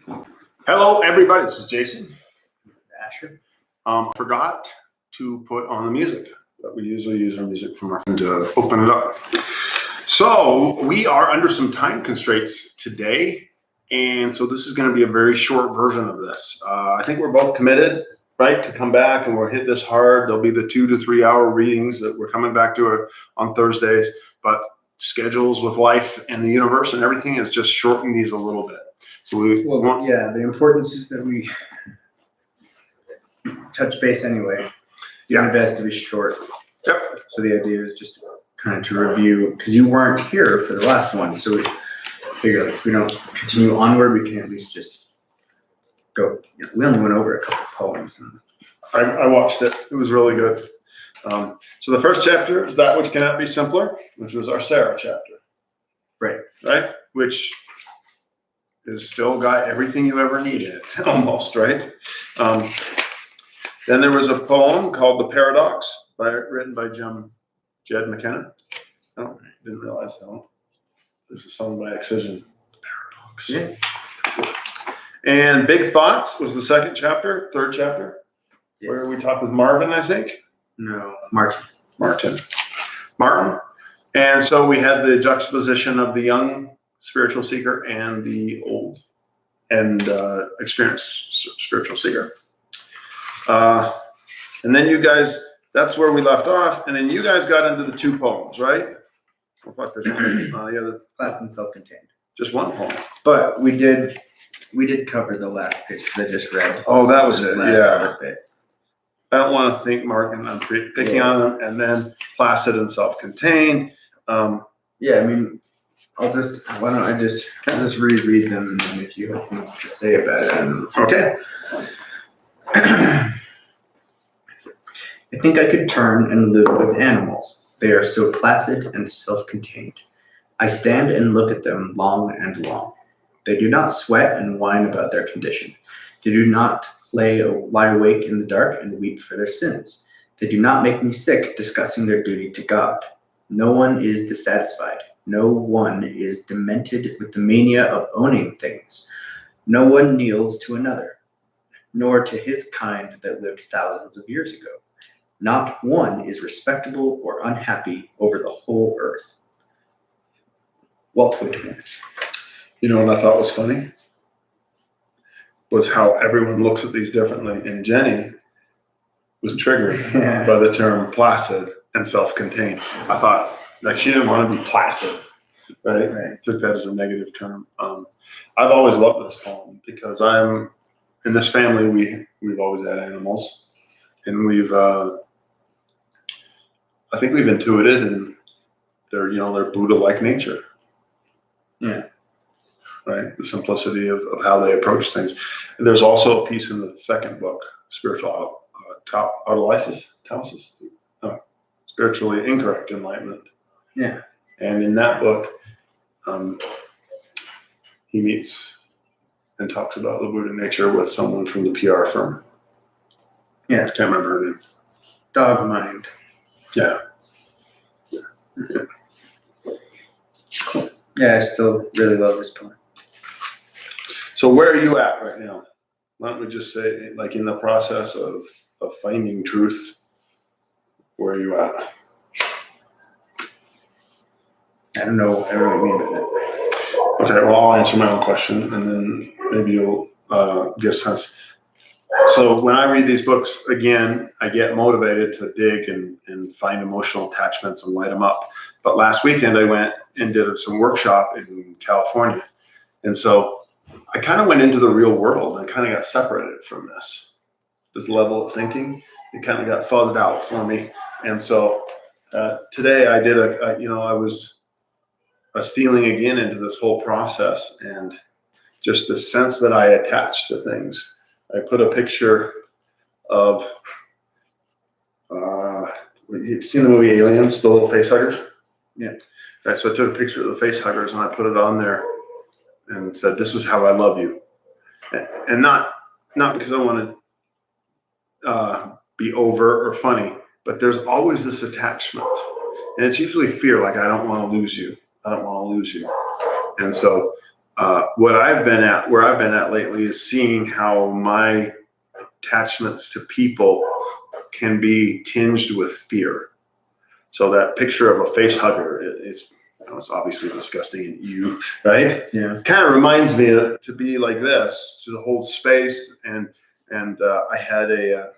Hello, everybody. This is Jason. Asher. Forgot to put on the music, but we usually use our music from our phone to open it up. So we are under some time constraints today, and so this is going to be a very short version of this. I think we're both committed, right, to come back, and we'll hit this hard. There'll be the 2 to 3 hour readings that we're coming back to on Thursdays, but schedules with life and the universe and everything is just shortening these a little bit. So the importance is that we touch base anyway. Yeah. The best to be short. Yep. So the idea is just kind of to review, because you weren't here for the last one, so we figure if we don't continue onward, we can at least just go. We only went over a couple of poems. And I watched it. It was really good. So the first chapter is That Which Cannot Be Simpler, which was our Sarah chapter. Right? Which is still got everything you ever need in it, almost, right? Then there was a poem called The Paradox, written by Jed Mckenna. Oh, didn't realize that one. There's a song by Excision, The Paradox. Yeah. And Big Thoughts was the third chapter, Yes. where we talked with Marvin, I think. No, Martin. And so we had the juxtaposition of the young spiritual seeker and the old and experienced spiritual seeker. And then you guys, that's where we left off. And then you guys got into the 2 poems, right? Oh, fuck, there's one. Class and self-contained. Just one poem. But we did cover the last page because I just read. Oh, that was it. Yeah. Bit. I don't want to think, Mark, and I'm picking on them. And then placid and self-contained. Yeah, I mean, why don't I just reread them, and if you have things to say about it. Okay. I think I could turn and live with animals. They are so placid and self-contained. I stand and look at them long and long. They do not sweat and whine about their condition. They do not lie awake in the dark and weep for their sins. They do not make me sick discussing their duty to God. No one is dissatisfied. No one is demented with the mania of owning things. No one kneels to another, nor to his kind that lived thousands of years ago. Not one is respectable or unhappy over the whole earth. Walt Whitman. You know what I thought was funny? Was how everyone looks at these differently. And Jenny was triggered by the term placid and self-contained. I thought, like, she didn't want to be placid, right? Took that as a negative term. I've always loved this poem because in this family, we've always had animals, and I think we've intuited, and they're Buddha-like nature. Yeah. Right? The simplicity of how they approach things. And there's also a piece in the second book, Spiritual Autolysis, Spiritually Incorrect Enlightenment. Yeah. And in that book, he meets and talks about the Buddha nature with someone from the PR firm. Yeah. I can't remember her name. Dog mind. Yeah. Cool. Yeah, I still really love this poem. So where are you at right now? Why don't we just say, like, in the process of finding truth, where are you at? I don't know what you mean by that. Okay, well, I'll answer my own question, and then maybe you'll get a sense. So when I read these books, again, I get motivated to dig and find emotional attachments and light them up. But last weekend, I went and did some workshop in California. And so I kind of went into the real world and kind of got separated from this level of thinking. It kind of got fuzzed out for me. And so today I did I was feeling again into this whole process and just the sense that I attached to things. I put a picture of, you've seen the movie Aliens, the little face huggers? Yeah. Right, so I took a picture of the face huggers and I put it on there and said, "This is how I love you." And not because I want to be overt or funny, but there's always this attachment. And it's usually fear, like, I don't want to lose you. I don't want to lose you. And so where I've been at lately is seeing how my attachments to people can be tinged with fear. So that picture of a face hugger is, it's obviously disgusting and you, right? Yeah. Kind of reminds me to be like this, to hold space. And I had a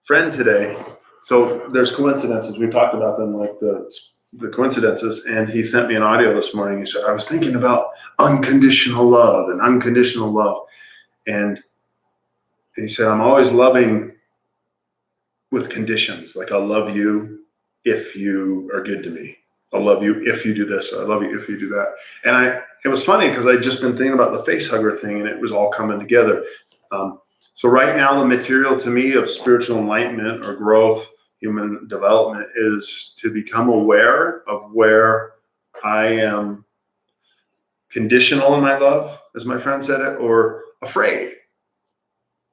friend today. So there's coincidences. We talked about them, like the coincidences. And he sent me an audio this morning. He said, I was thinking about unconditional love and unconditional love. And he said, I'm always loving with conditions. Like, I'll love you if you are good to me. I'll love you if you do this. I love you if you do that. And it was funny because I'd just been thinking about the face hugger thing, and it was all coming together. So right now, the material to me of spiritual enlightenment or growth, human development, is to become aware of where I am conditional in my love, as my friend said it, or afraid.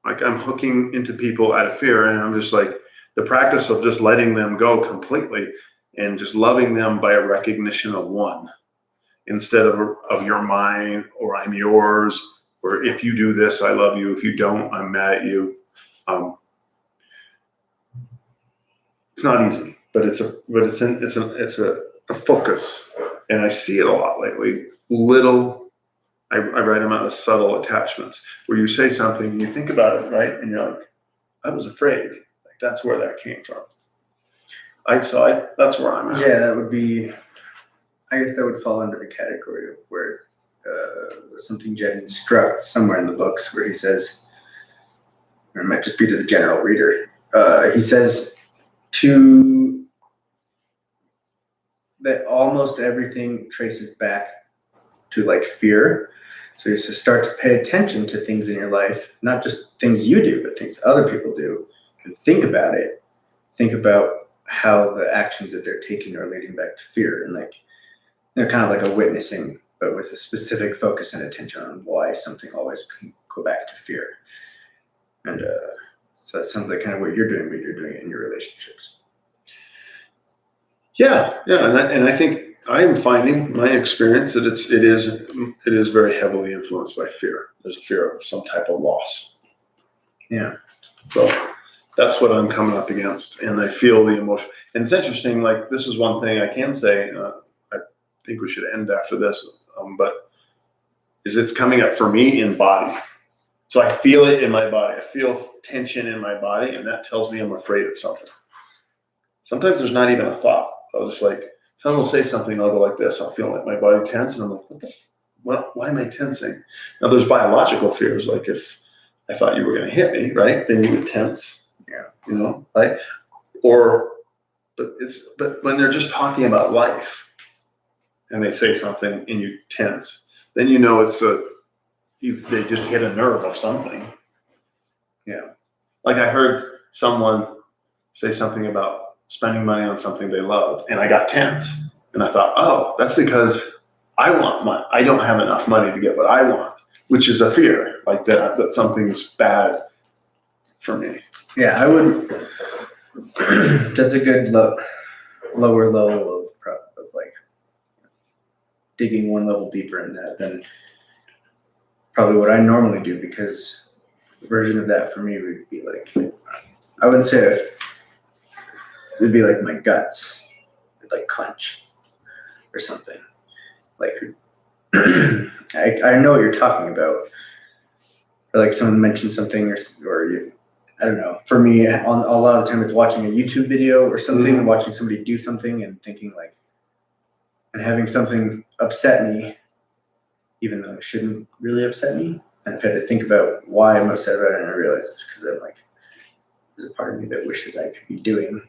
Like, I'm hooking into people out of fear, and I'm just like, the practice of just letting them go completely and just loving them by a recognition of one, instead of your mine, or I'm yours, or if you do this, I love you. If you don't, I'm mad at you. It's not easy, but it's a focus, and I see it a lot lately. I write them out as subtle attachments, where you say something and you think about it, right? And you're like, I was afraid. Like, that's where that came from. That's where I'm at. Yeah, that would be, I guess that would fall under the category of where something Jed instructs somewhere in the books, where he says, or it might just be to the general reader, he says that almost everything traces back to like fear. So you to start to pay attention to things in your life, not just things you do, but things other people do, and think about it. Think about how the actions that they're taking are leading back to fear, and like, kind of like a witnessing, but with a specific focus and attention on why something always can go back to fear. And so that sounds like kind of what you're doing in your relationships. Yeah, and I think I am finding my experience that it is very heavily influenced by fear. There's a fear of some type of loss. Yeah. So that's what I'm coming up against, and I feel the emotion. And it's interesting. Like, this is one thing I can say. I think we should end after this, but it's coming up for me in body. So I feel it in my body. I feel tension in my body, and that tells me I'm afraid of something. Sometimes there's not even a thought. I'll just like, someone will say something, I'll go like this. I'll feel like my body tense, and I'm like, why am I tensing? Now, there's biological fears, like if I thought you were going to hit me, right? Then you would tense. Yeah. Right? But when they're just talking about life, and they say something and you tense, then they just hit a nerve of something. Yeah. Like, I heard someone say something about spending money on something they loved, and I got tense, and I thought, oh, that's because I don't have enough money to get what I want, which is a fear, like that something's bad for me. Yeah, I would. That's a good lower level of like digging one level deeper in that than probably what I normally do, because the version of that for me would be like, I wouldn't say it would be like my guts would like clench or something. Like, I know what you're talking about. Or like someone mentioned something, or you, I don't know. For me, a lot of the time it's watching a YouTube video or something, and watching somebody do something and thinking like, and having something upset me, even though it shouldn't really upset me. And I've had to think about why I'm upset about it, and I realized it's because I'm like, there's a part of me that wishes I could be doing.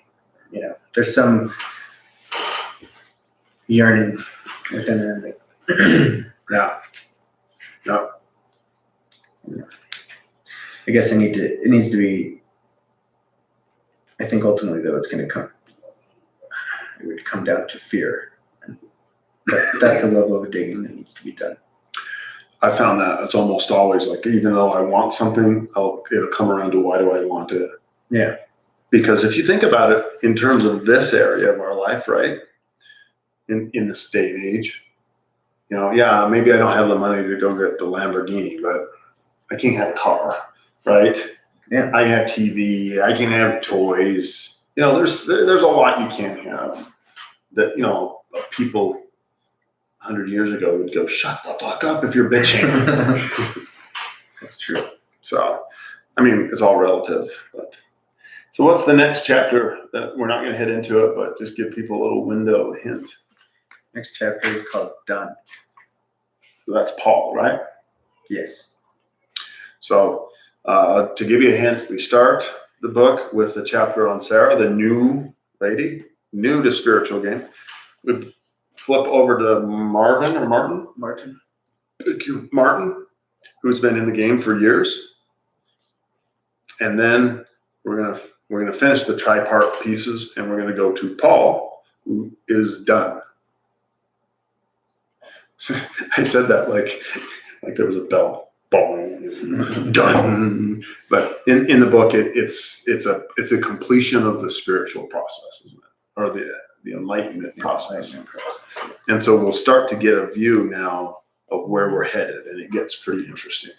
There's some yearning within there. Like, No. I guess it needs to be, I think ultimately though, it would come down to fear. And that's the level of digging that needs to be done. I found that it's almost always like, even though I want something, it'll come around to, why do I want it? Yeah. Because if you think about it in terms of this area of our life, right? In this day and age, yeah, maybe I don't have the money to go get the Lamborghini, but I can have a car, right? Yeah. I have TV. I can have toys. There's a lot you can't have that, people 100 years ago would go, shut the fuck up if you're bitching. That's true. So, it's all relative. But so what's the next chapter? That we're not going to head into it, but just give people a little window, a hint. Next chapter is called Done. So that's Paul, right? Yes. So to give you a hint, we start the book with the chapter on Sarah, the new lady, new to spiritual game. We flip over to Martin, thank you, Martin, who's been in the game for years. And then we're gonna finish the tripart pieces, and we're gonna go to Paul, who is done. So I said that like there was a bell. Done. But in the book, it's a completion of the spiritual process, isn't it? Or the enlightenment process. And so we'll start to get a view now of where we're headed, and it gets pretty interesting.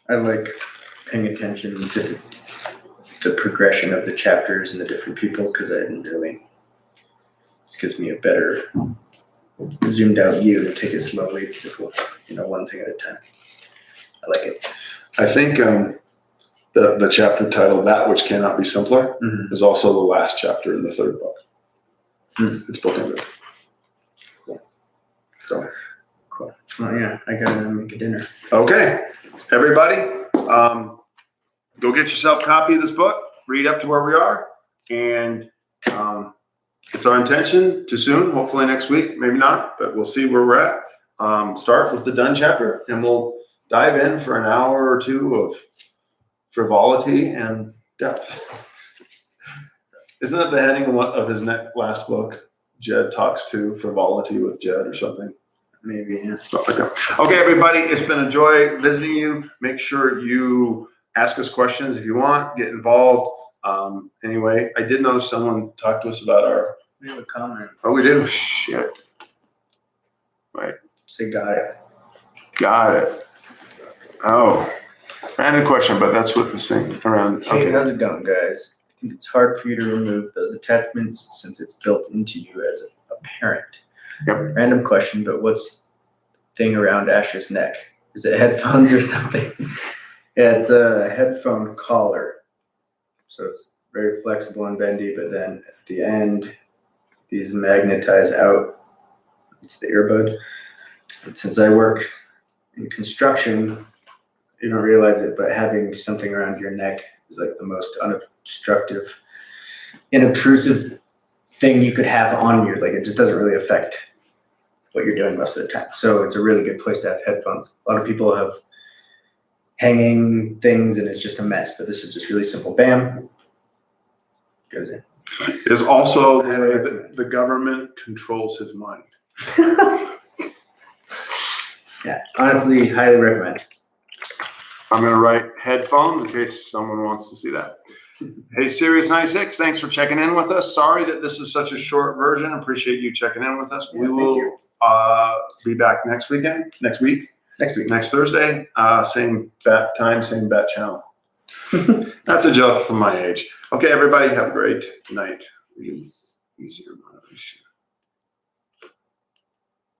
I like paying attention to the progression of the chapters and the different people, because I didn't really. This gives me a better zoomed out view to take it slowly, one thing at a time. I like it. I think the chapter title, That Which Cannot Be Simpler, is also the last chapter in the third book. It's bookended. Cool. So. Cool. Well, yeah, I gotta make a dinner. Okay, everybody, go get yourself a copy of this book, read up to where we are, and it's our intention to soon, hopefully next week, maybe not, but we'll see where we're at. Start with the done chapter, and we'll dive in for an hour or two of frivolity and depth. Isn't that the heading of his last book? Jed talks to frivolity with Jed or something. Maybe, yeah. Something like that. Okay, everybody, it's been a joy visiting you. Make sure you ask us questions if you want, get involved. Anyway, I did notice someone talked to us about We have a comment. Oh, we do? Shit. Right. Say got it. Got it. Oh, random question, but that's what this thing around. Hey, Okay. how's it going, guys? I think it's hard for you to remove those attachments since it's built into you as a parent. Yep. Random question, but what's the thing around Asher's neck? Is it headphones or something? Yeah, it's a headphone collar. So it's very flexible and bendy, but then at the end, these magnetize out. It's the earbud. But since I work in construction, you don't realize it, but having something around your neck is like the most unobstructive, inobtrusive thing you could have on you. Like, it just doesn't really affect what you're doing most of the time. So it's a really good place to have headphones. A lot of people have hanging things and it's just a mess, but this is just really simple. Bam. Goes in. It is also the way that the government controls his mind. Yeah, honestly, highly recommend. I'm going to write headphones in case someone wants to see that. Hey, Sirius 96, thanks for checking in with us. Sorry that this is such a short version. Appreciate you checking in with us. Yeah, we will be back next week, next Thursday. Same bat time, same bat channel. That's a joke from my age. Okay, everybody, have a great night. Easier.